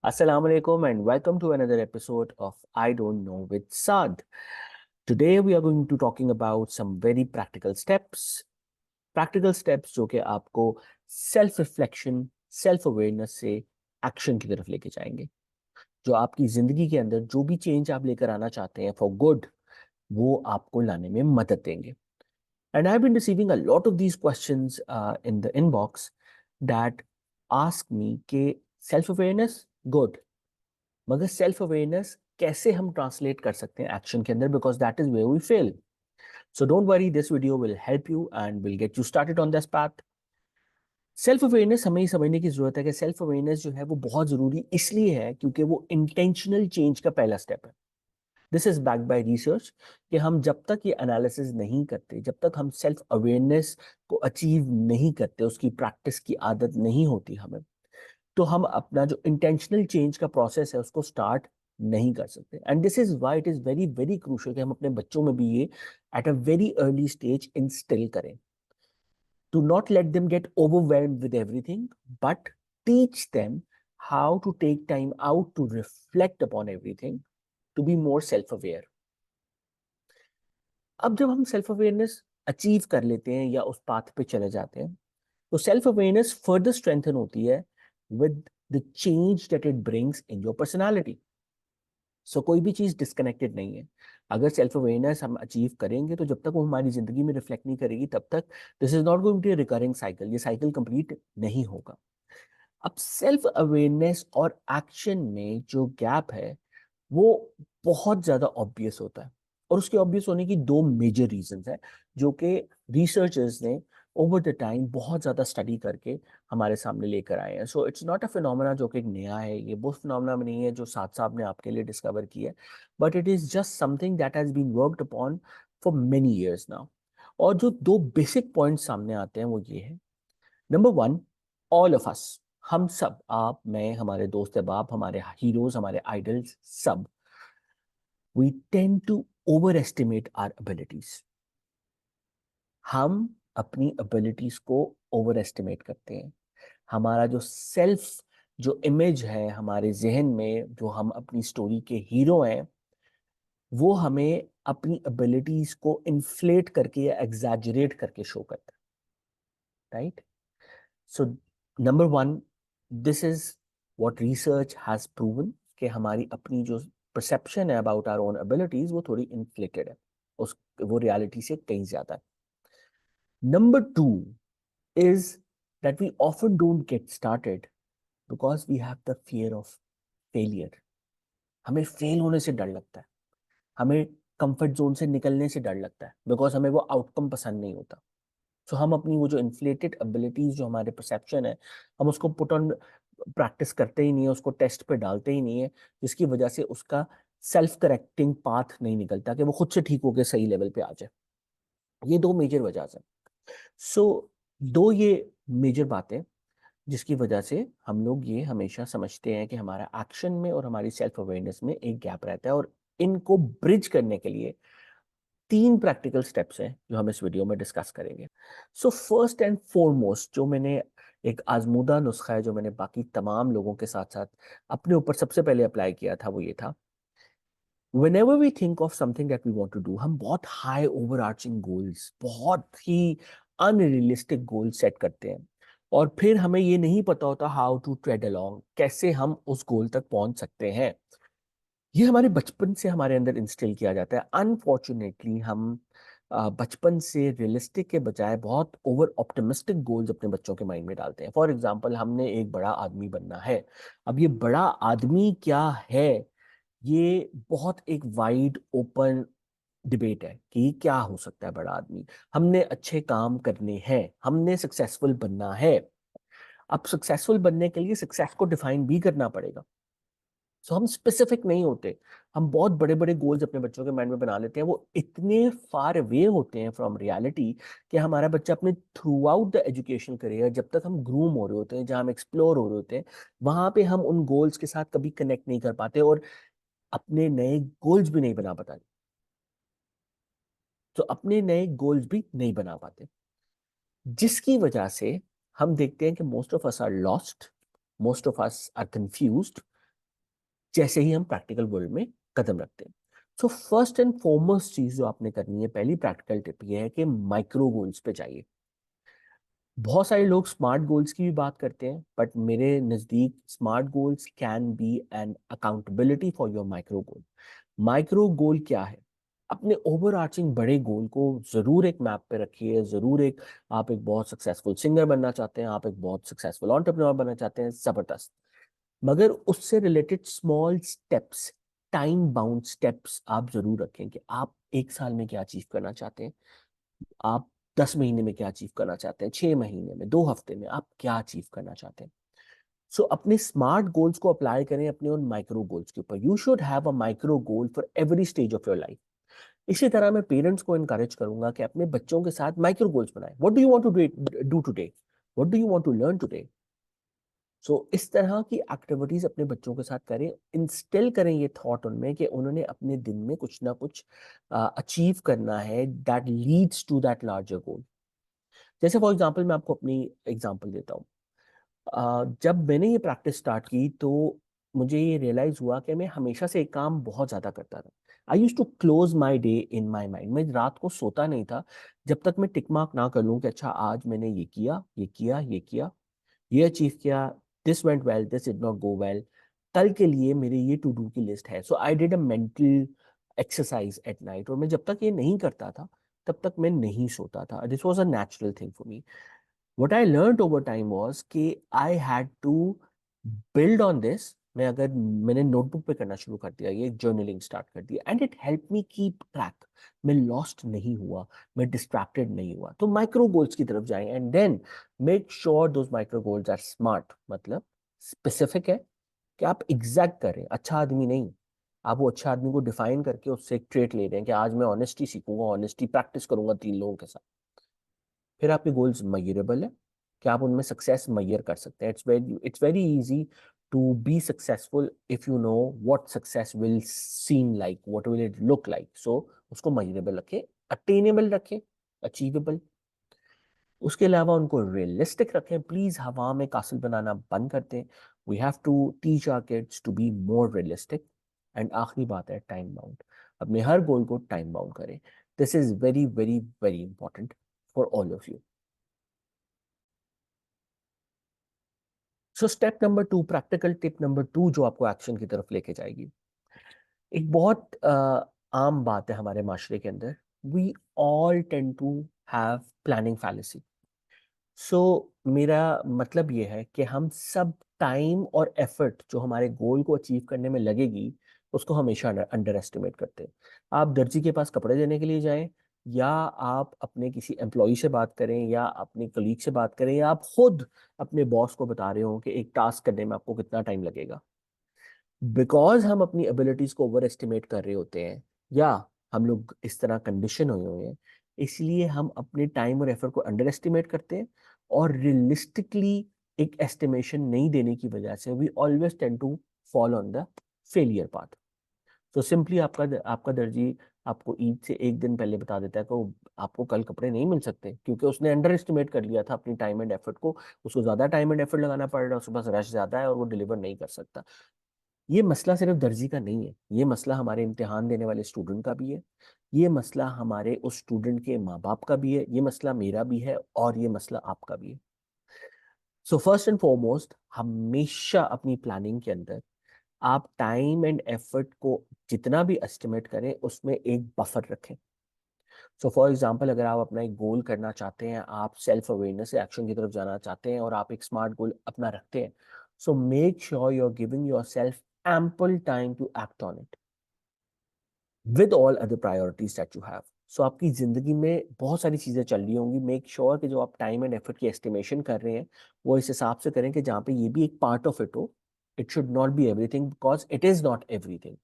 Assalamu alaikum and welcome to another episode of I Don't Know with Saad. Today we are going to talking about some very practical steps. Practical steps जो कि आपको self reflection, self awareness से action की तरफ लेके जाएंगे, जो आपकी जिंदगी के अंदर जो भी चेंज आप लेकर आना चाहते हैं फॉर गुड, वो आपको लाने में मदद देंगे. And I've been receiving a lot of these questions in the inbox that ask me कि सेल्फ अवेयरनेस गुड, मगर सेल्फ अवेयरनेस कैसे हम ट्रांसलेट कर सकते हैं एक्शन के अंदर, because that is where we fail. So don't worry, this video will help you and will get you started on this path. Self awareness हमें ये समझने की जरूरत है कि सेल्फ अवेयरनेस जो है वो बहुत जरूरी इसलिए है क्योंकि वो इंटेंशनल चेंज का पहला स्टेप है. This is backed by research कि हम जब तक ये एनालिसिस नहीं करते, जब तक हम सेल्फ अवेयरनेस को अचीव नहीं करते, उसकी प्रैक्टिस की आदत नहीं होती हमें, तो हम अपना जो इंटेंशनल चेंज का प्रोसेस है उसको स्टार्ट नहीं कर सकते. And this is why it is very very crucial कि हम अपने बच्चों में भी ये at a very early stage instil करें. To not let them get overwhelmed with everything, but teach them how to take time out to reflect upon everything, to be more self aware. अब जब हम self awareness achieve कर लेते हैं या उस path पे चले जाते हैं, तो सेल्फ अवेयरनेस फर्दर स्ट्रेंथन होती है with the change that it brings in your personality. So कोई भी चीज डिस्कनेक्टेड नहीं है. अगर सेल्फ अवेयरनेस हम अचीव करेंगे तो जब तक वो हमारी जिंदगी में रिफ्लेक्ट नहीं करेगी तब तक this is not going to be recurring cycle, ये साइकिल कंप्लीट नहीं होगा. अब सेल्फ अवेयरनेस और एक्शन में जो गैप है वो बहुत ज्यादा ऑब्वियस होता है, और उसके ऑब्वियस होने की दो मेजर रीजंस हैं जो कि रिसर्चर्स ने ओवर द टाइम बहुत ज्यादा स्टडी करके हमारे सामने लेकर आए हैं. So it's not a phenomena जो कि एक नया है, ये वो फिनोमेना नहीं है जो साथ साहब ने आपके लिए डिस्कवर किया है, but it is just something that has been worked upon for many years now. और जो दो बेसिक पॉइंट्स सामने आते हैं वो ये है. Number one, all of us, हम सब, आप, मैं, हमारे दोस्त अहबाब, हमारे हीरोज, हमारे आइडल्स, सब, we tend to overestimate our abilities. हम अपनी abilities को ओवर एस्टिमेट करते हैं. हमारा जो सेल्फ, जो इमेज है हमारे जहन में, जो हम अपनी स्टोरी के हीरो हैं, वो हमें अपनी abilities को इन्फ्लेट करके या एग्जैजरेट करके शो करता है. Right? So number one, this is what research has proven कि हमारी अपनी जो परसेप्शन है अबाउट आवर ओन एबिलिटीज वो थोड़ी इन्फ्लेटेड है, उस वो रियलिटी से कहीं ज्यादा है. Number two is that we often don't get started because we have the fear of failure. हमें फेल होने से डर लगता है, हमें कंफर्ट जोन से निकलने से डर लगता है, बिकॉज हमें वो आउटकम पसंद नहीं होता. सो हम अपनी वो जो इन्फ्लेटेड एबिलिटीज, जो हमारे परसेप्शन है, हम उसको पुट ऑन प्रैक्टिस करते ही नहीं है, उसको टेस्ट पे डालते ही नहीं है, जिसकी वजह से उसका सेल्फ करेक्टिंग पाथ नहीं निकलता कि वो खुद से ठीक होकर सही लेवल पे आ जाए. ये दो मेजर वजह है. सो दो ये मेजर बातें जिसकी वजह से हम लोग ये हमेशा समझते हैं कि हमारा एक्शन में और हमारी सेल्फ अवेयरनेस में एक गैप रहता है, और इनको ब्रिज करने के लिए तीन प्रैक्टिकल स्टेप्स हैं जो हम इस वीडियो में डिस्कस करेंगे. सो फर्स्ट एंड फॉरमोस्ट, जो मैंने एक आजमूदा नुस्खा है जो मैंने बाकी तमाम लोगों के साथ साथ अपने ऊपर सबसे पहले अप्लाई किया था, वो ये था. whenever we think of something that we want to do, हम बहुत हाई ओवरआर्चिंग गोल्स, बहुत ही अनरियलिस्टिक गोल सेट करते हैं, और फिर हमें ये नहीं पता होता हाउ टू ट्रेड अलोंग, कैसे हम उस गोल तक पहुंच सकते हैं. ये हमारे बचपन से हमारे अंदर इंस्टिल किया जाता है. अनफॉर्चुनेटली हम बचपन से रियलिस्टिक के बजाय बहुत ओवर ऑप्टिमिस्टिक गोल्स अपने बच्चों के माइंड में डालते हैं. फॉर एग्जाम्पल, हमने एक बड़ा आदमी बनना है. अब ये बड़ा आदमी क्या है, ये बहुत एक वाइड ओपन डिबेट है कि क्या हो सकता है बड़ा आदमी. हमने अच्छे काम करने हैं, हमने सक्सेसफुल बनना है. अब सक्सेसफुल बनने के लिए सक्सेस को डिफाइन भी करना पड़ेगा. सो हम स्पेसिफिक नहीं होते, हम बहुत बड़े बड़े गोल्स अपने बच्चों के माइंड में बना लेते हैं. वो इतने फार अवे होते हैं फ्रॉम रियलिटी कि हमारा बच्चा अपने through out the education career, जब तक हम ग्रूम हो रहे होते हैं, जहाँ हम एक्सप्लोर हो रहे होते हैं, वहां पे हम उन गोल्स के साथ कभी कनेक्ट नहीं कर पाते और अपने नए गोल्स भी नहीं बना पाते. तो अपने नए गोल्स भी नहीं बना पाते, जिसकी वजह से हम देखते हैं कि most of us are lost, most of us are confused, जैसे ही हम प्रैक्टिकल वर्ल्ड में कदम रखते हैं। सो फर्स्ट एंड फॉरमोस्ट चीज जो आपने करनी है, पहली प्रैक्टिकल टिप ये है कि माइक्रो गोल्स पे जाइए। बहुत सारे लोग स्मार्ट गोल्स की भी बात करते हैं, बट मेरे नज़दीक smart goals can be an accountability for your micro goal. Micro goal क्या है? अपने ओवर आर्चिंग बड़े गोल को जरूर एक मैप पे रखिए, जरूर एक, आप एक बहुत सक्सेसफुल सिंगर बनना चाहते हैं, आप एक बहुत सक्सेसफुल एंटरप्रेन्योर बनना चाहते हैं, जबरदस्त। मगर उससे related small steps, time bound steps आप जरूर रखें कि आप 1 साल में क्या अचीव करना चाहते हैं, आप 10 महीने में क्या अचीव करना चाहते हैं, 6 महीने में, 2 हफ्ते में आप क्या अचीव करना चाहते हैं। सो अपने स्मार्ट गोल्स को अप्लाई करें अपने उन माइक्रो गोल्स के ऊपर। You should have a micro goal for every stage of your life. इसी तरह मैं पेरेंट्स को इनकरेज करूंगा कि अपने बच्चों के साथ माइक्रो गोल्स बनाएं। What do you want to do today, what do you want to learn today. So इस तरह की एक्टिविटीज अपने बच्चों के साथ करें, इंस्टिल करें ये थॉट उनमें कि उन्होंने अपने दिन में कुछ ना कुछ अचीव करना है that leads to that larger goal. जैसे फॉर एग्जांपल मैं आपको अपनी एग्जांपल देता हूँ। जब मैंने ये प्रैक्टिस स्टार्ट की तो मुझे ये रियलाइज हुआ कि मैं हमेशा से एक काम बहुत ज्यादा करता था। I use to close my day in my mind. मैं रात को सोता नहीं था जब तक मैं टिक मार्क ना कर लूं कि अच्छा आज मैंने ये किया, ये किया, ये किया, ये अचीव किया, this went well, this did not go well, कल के लिए मेरे ये टू डू की लिस्ट है। So I did a mental exercise at night. और मैं जब तक ये नहीं करता था तब तक मैं नहीं सोता था। This was a natural thing for me. What I learned over time was कि I had to build on this। मैं अगर मैंने नोटबुक पे करना शुरू कर दिया, ये जर्नलिंग स्टार्ट कर दिया, and it help me keep track. मैं लॉस्ट नहीं हुआ, मैं डिस्ट्रैक्टेड नहीं हुआ। तो माइक्रो गोल्स की तरफ जाएं and then make sure those micro goals are smart, मतलब स्पेसिफिक है कि आप एग्जैक्ट करें। अच्छा आदमी नहीं, आप वो अच्छा आदमी को डिफाइन करके उससे एक ट्रेट ले रहे हैं कि आज मैं ऑनेस्टी सीखूंगा, ऑनेस्टी प्रैक्टिस करूंगा 3 लोगों के साथ। फिर आपके गोल्स मयरेबल है कि आप उनमें सक्सेस मैयर कर सकते हैं। It's very easy to be successful if you know what success will seem like, what will it look like. So उसको मयरेबल रखें, अटेनेबल रखें, अचीवेबल। उसके अलावा उनको रियलिस्टिक रखें। प्लीज हवा में कासल बनाना बंद कर दें। We have to teach our kids to be more realistic. And आखिरी बात है टाइम बाउंड। अपने हर गोल को टाइम बाउंड करें। This is very very very important for all of you. So step number 2, practical tip number 2 जो आपको action की तरफ लेके जाएगी, एक बहुत आम बात है हमारे माशरे के अंदर। We all tend to have planning fallacy. So मेरा मतलब ये है कि हम सब टाइम और एफर्ट जो हमारे गोल को अचीव करने में लगेगी उसको हमेशा अंडर एस्टिमेट करते हैं। आप दर्जी के पास कपड़े देने के लिए जाएं, या आप अपने किसी एम्प्लॉय से बात करें, या अपने कलीग से बात करें, या आप खुद अपने बॉस को बता रहे हो कि एक टास्क करने में आपको कितना टाइम लगेगा, बिकॉज हम अपनी एबिलिटीज को ओवर एस्टिमेट कर रहे होते हैं, या हम लोग इस तरह कंडीशन हुए हुए हैं, इसलिए हम अपने टाइम और एफर्ट को अंडर एस्टिमेट करते हैं। और रियलिस्टिकली एक एस्टिमेशन नहीं देने की वजह से we always tend to fall on the failure path. तो सिंपली आपका आपका दर्जी आपको ईद से एक दिन पहले बता देता है कि आपको कल कपड़े नहीं मिल सकते, क्योंकि उसने अंडर एस्टिमेट कर लिया था अपनी टाइम एंड एफर्ट को। उसको ज्यादा टाइम एंड एफर्ट लगाना पड़ रहा है, उसके पास रश ज्यादा है और वो डिलीवर नहीं कर सकता। ये मसला सिर्फ दर्जी का नहीं है, ये मसला हमारे इम्तिहान देने वाले स्टूडेंट का भी है, ये मसला हमारे उस स्टूडेंट के माँ बाप का भी है, ये मसला मेरा भी है, और ये मसला आपका भी है। सो फर्स्ट एंड फॉरमोस्ट, हमेशा अपनी प्लानिंग के अंदर आप टाइम एंड एफर्ट को जितना भी एस्टिमेट करें उसमें एक बफर रखें। सो फॉर एग्जांपल, अगर आप अपना एक गोल करना चाहते हैं, आप सेल्फ अवेयरनेस से एक्शन की तरफ जाना चाहते हैं, और आप एक स्मार्ट गोल अपना रखते हैं, so make sure you are giving yourself ample time to act on it with all other priorities that you have। सो आपकी जिंदगी में बहुत सारी चीजें चल रही होंगी, मेक श्योर कि जो आप टाइम एंड एफर्ट की एस्टिमेशन कर रहे हैं वो इस हिसाब से करें कि जहाँ पे ये भी एक पार्ट ऑफ इट हो। It should not be everything, because it is not everything.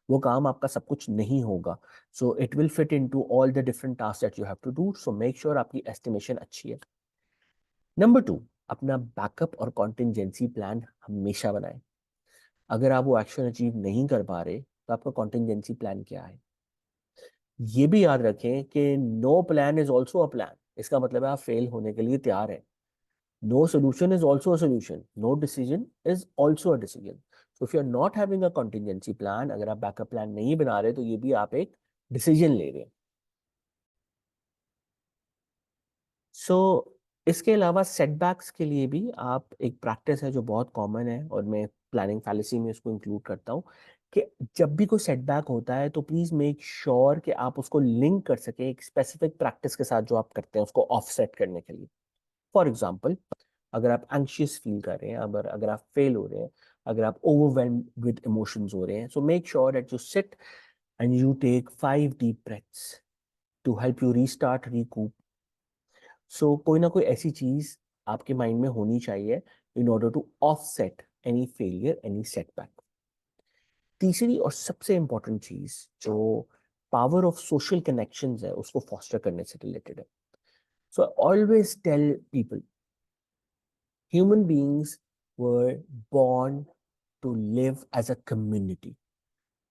वो काम आपका सब कुछ नहीं होगा। So it will fit into all the different task that you have to do. So make sure आपकी estimation अच्छी है। नंबर 2, अपना बैकअप और कॉन्टिजेंसी प्लान हमेशा बनाएं। अगर आप वो एक्शन अचीव नहीं कर पा रहे तो आपका कॉन्टिजेंसी प्लान क्या है। ये भी याद रखें कि no plan is also a plan. इसका मतलब है आप फेल होने के लिए तैयार हैं। No solution is also a solution, no decision is also a decision. So if you are not having a contingency plan, अगर आप बैकअप प्लान नहीं बना रहे, तो ये भी आप एक डिसीजन ले रहे हैं। सो इसके अलावा सेटबैक्स के लिए भी आप, एक प्रैक्टिस है जो बहुत कॉमन है और मैं प्लानिंग फैलेसी में इसको इंक्लूड करता हूँ, कि जब भी कोई सेटबैक होता है तो प्लीज मेक श्योर कि आप उसको लिंक कर सके एक स्पेसिफिक प्रैक्टिस के साथ जो आप करते हैं उसको ऑफसेट करने के लिए। फॉर एग्जाम्पल, अगर आप एंक्शियस फील कर रहे हैं, अगर अगर आप फेल हो रहे हैं, अगर आप ओवरवेल्म विद इमोशंस हो रहे हैं, so make sure that you sit and you take 5 deep breaths to help you restart, recoup. So कोई ना कोई ऐसी चीज आपके माइंड में होनी चाहिए in order to offset any failure, any setback. तीसरी और सबसे इंपॉर्टेंट चीज जो पावर ऑफ सोशल कनेक्शंस है उसको फॉस्टर करने से रिलेटेड है। So I always tell people, human beings were born to live as a community.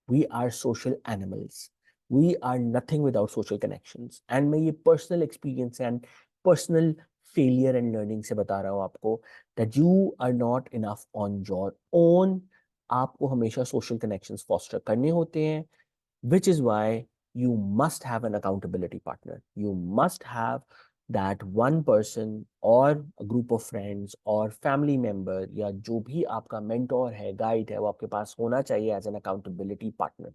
We are social animals. We are nothing without social connections. And मैं ये personal experience and personal failure and learning से बता रहा हूँ आपको, that you are not enough on your own. आपको हमेशा social connections foster करने होते हैं, which is why you must have an accountability partner. You must have that one person or a group of friends or family member, या जो भी आपका mentor है, guide है, वो आपके पास होना चाहिए as an accountability partner,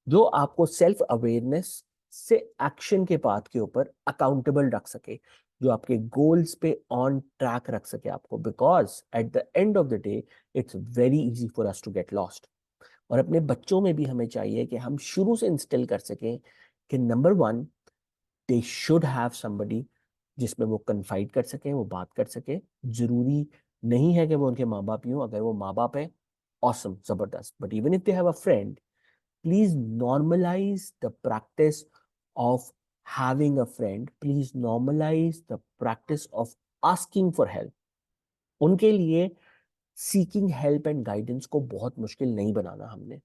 जो आपको सेल्फ अवेयरनेस से एक्शन के पाथ के ऊपर अकाउंटेबल रख सके, जो आपके गोल्स पे ऑन ट्रैक रख सके आपको, because at the end of the day it's very easy for us to get lost. और अपने बच्चों में भी हमें चाहिए कि हम शुरू से इंस्टिल कर सकें कि number one, they should have somebody जिसमें वो कन्फाइड कर सकें, वो बात कर सके। जरूरी नहीं है कि वो उनके माँ बाप ही हों, अगर वो माँ बाप है ऑसम, जबरदस्त, but even if they have a friend, please normalize the practice of having a friend. Please normalize the practice of asking for help. उनके लिए सीकिंग हेल्प एंड गाइडेंस को बहुत मुश्किल नहीं बनाना हमने।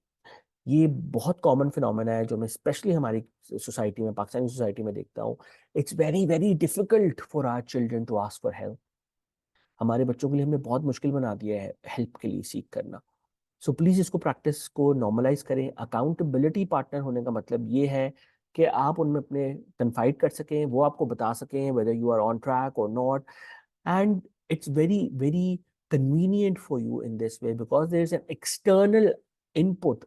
ये बहुत कॉमन फिनोमेना है जो मैं स्पेशली हमारी सोसाइटी में, पाकिस्तानी सोसाइटी में देखता हूँ। It's very very difficult for our children to ask for help. हमारे बच्चों के लिए हमने बहुत मुश्किल बना दिया है हेल्प के लिए सीख करना। सो प्लीज इसको, प्रैक्टिस को नॉर्मलाइज करें। अकाउंटेबिलिटी पार्टनर होने का मतलब ये है कि आप उनमें अपने कन्फाइड कर सकें, वो आपको बता सकें whether you are on track और नॉट, and it's very very convenient for you in this way because there is an external input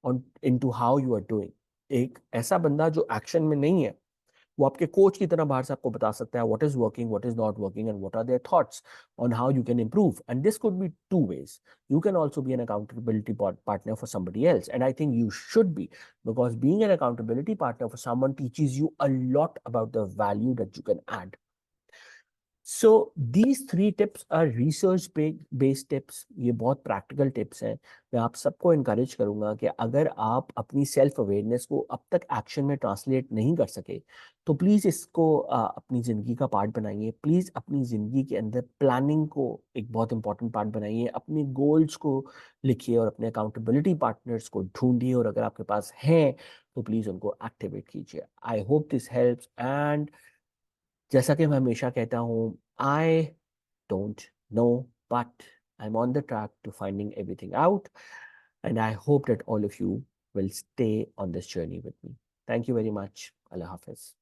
on into how you are doing. एक ऐसा बंदा जो एक्शन में नहीं है, वो आपके कोच की तरह बाहर से आपको बता सकता है what is working, what is not working, and what are their thoughts on how you can improve. And this could be two ways. You can also be an accountability partner for somebody else, and I think you should be, because being an accountability partner for someone teaches you a lot about the value that you can add. So these 3 tips are research based tips, ये बहुत practical tips हैं। मैं आप सबको encourage करूंगा कि अगर आप अपनी सेल्फ अवेयरनेस को अब तक एक्शन में ट्रांसलेट नहीं कर सके, तो प्लीज़ इसको अपनी ज़िंदगी का पार्ट बनाइए। प्लीज़ अपनी ज़िंदगी के अंदर प्लानिंग को एक बहुत इंपॉर्टेंट पार्ट बनाइए, अपने गोल्स को लिखिए और अपने अकाउंटेबिलिटी पार्टनर्स को ढूंढिए, और अगर आपके पास हैं तो प्लीज़ उनको एक्टिवेट कीजिए। I hope this helps, and जैसा कि मैं हमेशा कहता हूँ, I don't know, but I am on the track to finding everything out, and I hope that all of you will stay on this journey with me. Thank you very much. Allah Hafiz.